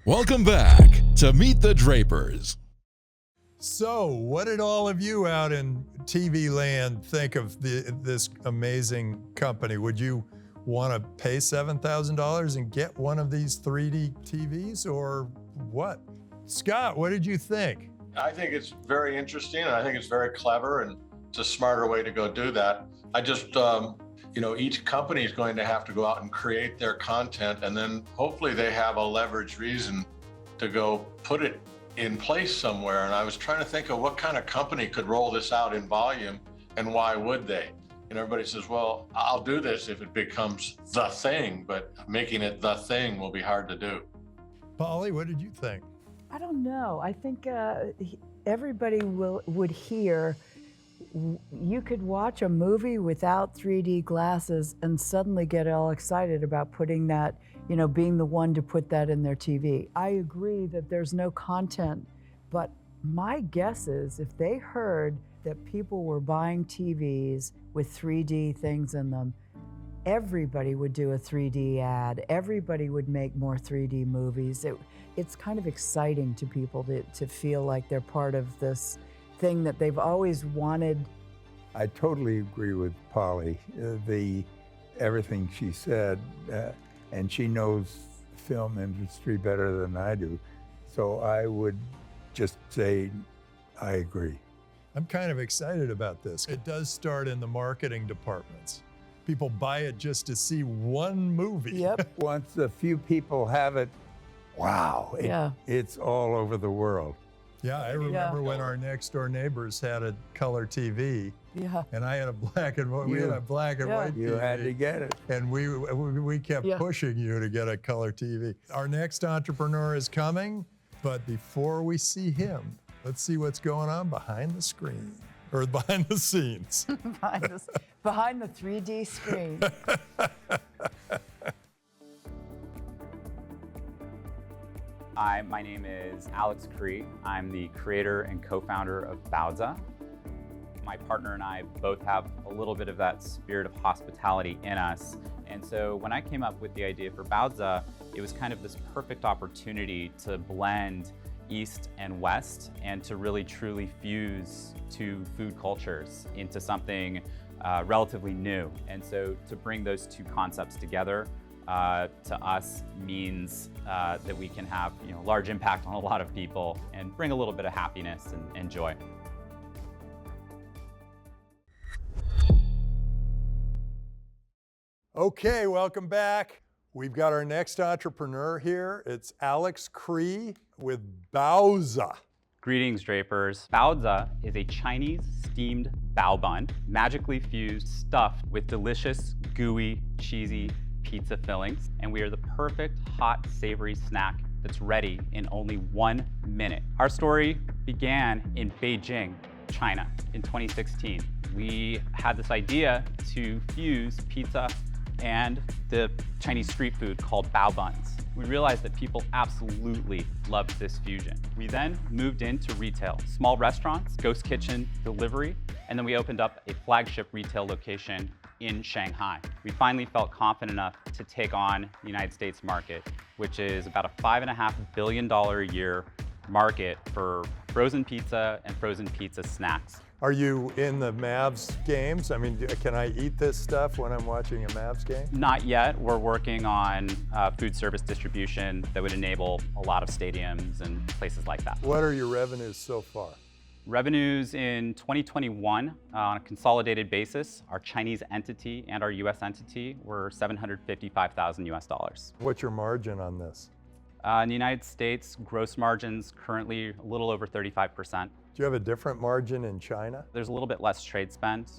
Welcome back to Meet the Drapers. So, what did all of you out in TV land think of this amazing company? Would you want to pay $7,000 and get one of these 3D TVs, or what? Scott, what did you think? I think it's very interesting, and I think it's very clever, and it's a smarter way to go do that. I just, each company is going to have to go out and create their content, and then hopefully they have a leverage reason to go put it in place somewhere. And I was trying to think of what kind of company could roll this out in volume, and why would they? And everybody says, well, I'll do this if it becomes the thing, but making it the thing will be hard to do. Polly, what did you think? I don't know. I think everybody would hear, you could watch a movie without 3D glasses and suddenly get all excited about putting that, being the one to put that in their TV. I agree that there's no content, but my guess is if they heard that people were buying TVs with 3D things in them, everybody would do a 3D ad. Everybody would make more 3D movies. It's kind of exciting to people to feel like they're part of this thing that they've always wanted. I totally agree with Polly. Everything she said, and she knows the film industry better than I do. So I would just say I agree. I'm kind of excited about this. It does start in the marketing departments. People buy it just to see one movie. Yep. Once a few people have it, wow, it's all over the world. Yeah, I remember when our next door neighbors had a color TV. Yeah. And I had a black and white. We had a black and white TV. You had to get it. And we kept pushing you to get a color TV. Our next entrepreneur is coming, but before we see him, let's see what's going on behind the screen, or behind the scenes. behind the 3D screen. Hi, my name is Alex Cree. I'm the creator and co-founder of Baozza. My partner and I both have a little bit of that spirit of hospitality in us. And so when I came up with the idea for Baozza, it was kind of this perfect opportunity to blend East and West, and to really truly fuse two food cultures into something relatively new. And so to bring those two concepts together to us means that we can have large impact on a lot of people and bring a little bit of happiness and joy. Okay, welcome back. We've got our next entrepreneur here. It's Alex Cree with Baozza. Greetings, Drapers. Baozza is a Chinese steamed bao bun, magically fused, stuffed with delicious, gooey, cheesy pizza fillings. And we are the perfect hot, savory snack that's ready in only 1 minute. Our story began in Beijing, China, in 2016. We had this idea to fuse pizza and the Chinese street food called bao buns. We realized that people absolutely loved this fusion. We then moved into retail, small restaurants, ghost kitchen, delivery, and then we opened up a flagship retail location in Shanghai. We finally felt confident enough to take on the United States market, which is about a $5.5 billion a year market for frozen pizza and frozen pizza snacks. Are you in the Mavs games? I mean, can I eat this stuff when I'm watching a Mavs game? Not yet. We're working on food service distribution that would enable a lot of stadiums and places like that. What are your revenues so far? Revenues in 2021 on a consolidated basis, our Chinese entity and our US entity were $755,000 US. What's your margin on this? In the United States, gross margins currently a little over 35%. Do you have a different margin in China? There's a little bit less trade spend,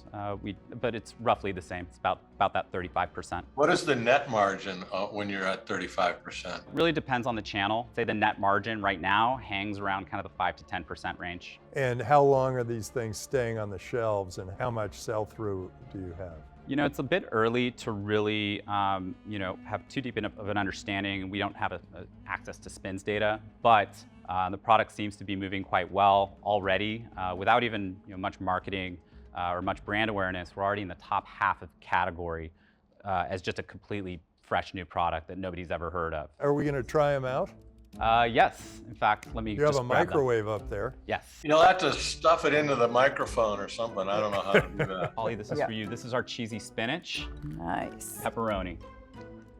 but it's roughly the same. It's about that 35%. What is the net margin when you're at 35%? Really depends on the channel. Say the net margin right now hangs around kind of the 5 to 10% range. And how long are these things staying on the shelves, and how much sell-through do you have? It's a bit early to really, have too deep of an understanding. We don't have access to SPINS data, but the product seems to be moving quite well already. Without even much marketing or much brand awareness, we're already in the top half of the category as just a completely fresh new product that nobody's ever heard of. Are we going to try them out? Yes. In fact, let me You have just a grab that. microwave up there. Yes. You'll have to stuff it into the microphone or something. I don't know how to do that. Ollie, this is Yeah. for you. This is our cheesy spinach, Nice. pepperoni.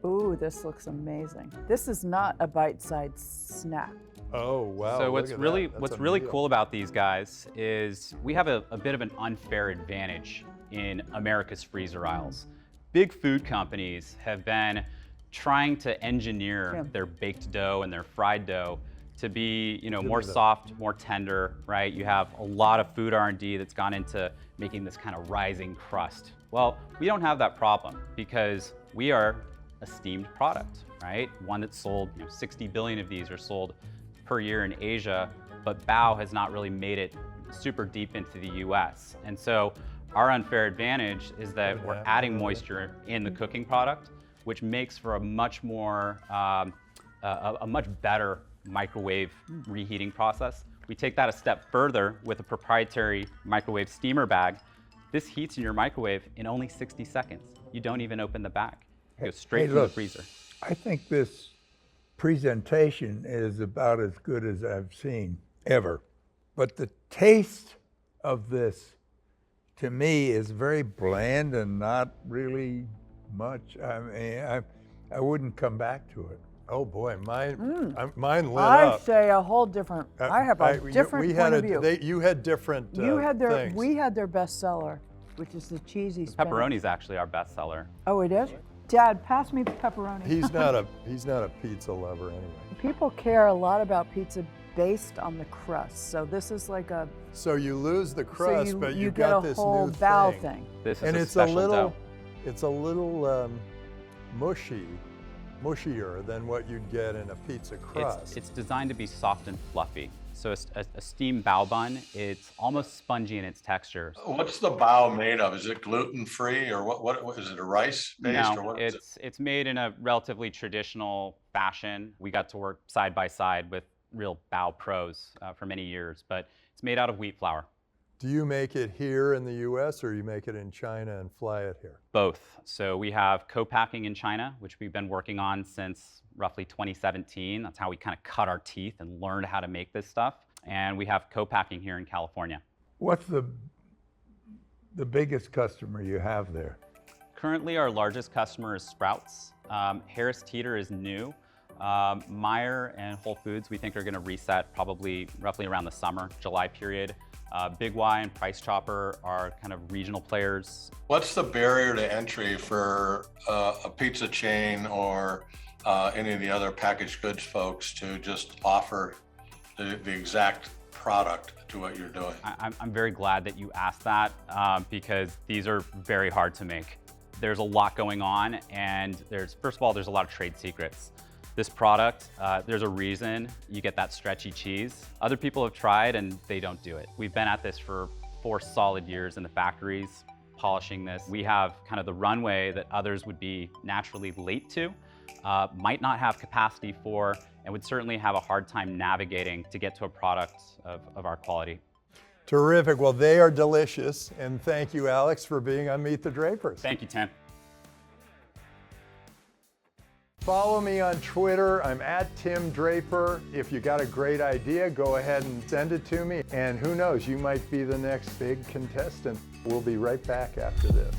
Ooh, this looks amazing. This is not a bite-sized snack. Oh, wow. So look what's at really that. That's what's a really meal. cool about these guys is we have a bit of an unfair advantage in America's freezer aisles. Big food companies have been trying to engineer their baked dough and their fried dough to be, more soft, more tender, right? You have a lot of food R&D that's gone into making this kind of rising crust. Well, we don't have that problem because we are a steamed product, right? One that's sold, 60 billion of these are sold per year in Asia, but Bao has not really made it super deep into the US. And so our unfair advantage is that we're adding moisture in the cooking product, which makes for a much more, a much better microwave reheating process. We take that a step further with a proprietary microwave steamer bag. This heats in your microwave in only 60 seconds. You don't even open the bag. It goes straight from the freezer. I think this presentation is about as good as I've seen ever. But the taste of this, to me, is very bland and not really much. I mean, I wouldn't come back to it. Oh boy, mine lit I up. say a whole different. I have a different point of view. You had different You had their. things. We had their bestseller, which is the cheesy spinach. Pepperoni is actually our best seller. Oh, it is. Dad, pass me the pepperoni. He's not a pizza lover anyway. People care a lot about pizza based on the crust. So this is like a. So you lose the crust, so but you get got a this whole new Bao thing. This is And a it's a special little, dough. it's a little mushier than what you'd get in a pizza crust. It's designed to be soft and fluffy. So a steamed bao bun, it's almost spongy in its texture. What's the bao made of? Is it gluten-free or what is it, a rice based or No, what is it? it's made in a relatively traditional fashion. We got to work side by side with real bao pros for many years, but it's made out of wheat flour. Do you make it here in the US or you make it in China and fly it here? Both. So we have co-packing in China, which we've been working on since roughly 2017. That's how we kind of cut our teeth and learned how to make this stuff. And we have co-packing here in California. What's the biggest customer you have there? Currently, our largest customer is Sprouts. Harris Teeter is new. Meijer and Whole Foods, we think, are going to reset probably roughly around the summer, July period. Big Y and Price Chopper are kind of regional players. What's the barrier to entry for a pizza chain or any of the other packaged goods folks to just offer the exact product to what you're doing? I'm very glad that you asked that because these are very hard to make. There's a lot going on, and first of all, there's a lot of trade secrets. This product, there's a reason you get that stretchy cheese. Other people have tried and they don't do it. We've been at this for 4 solid years in the factories, polishing this. We have kind of the runway that others would be naturally late to, might not have capacity for, and would certainly have a hard time navigating to get to a product of our quality. Terrific. Well, they are delicious. And thank you, Alex, for being on Meet the Drapers. Thank you, Tim. Follow me on Twitter. I'm at Tim Draper. If you got a great idea, go ahead and send it to me. And who knows, you might be the next big contestant. We'll be right back after this.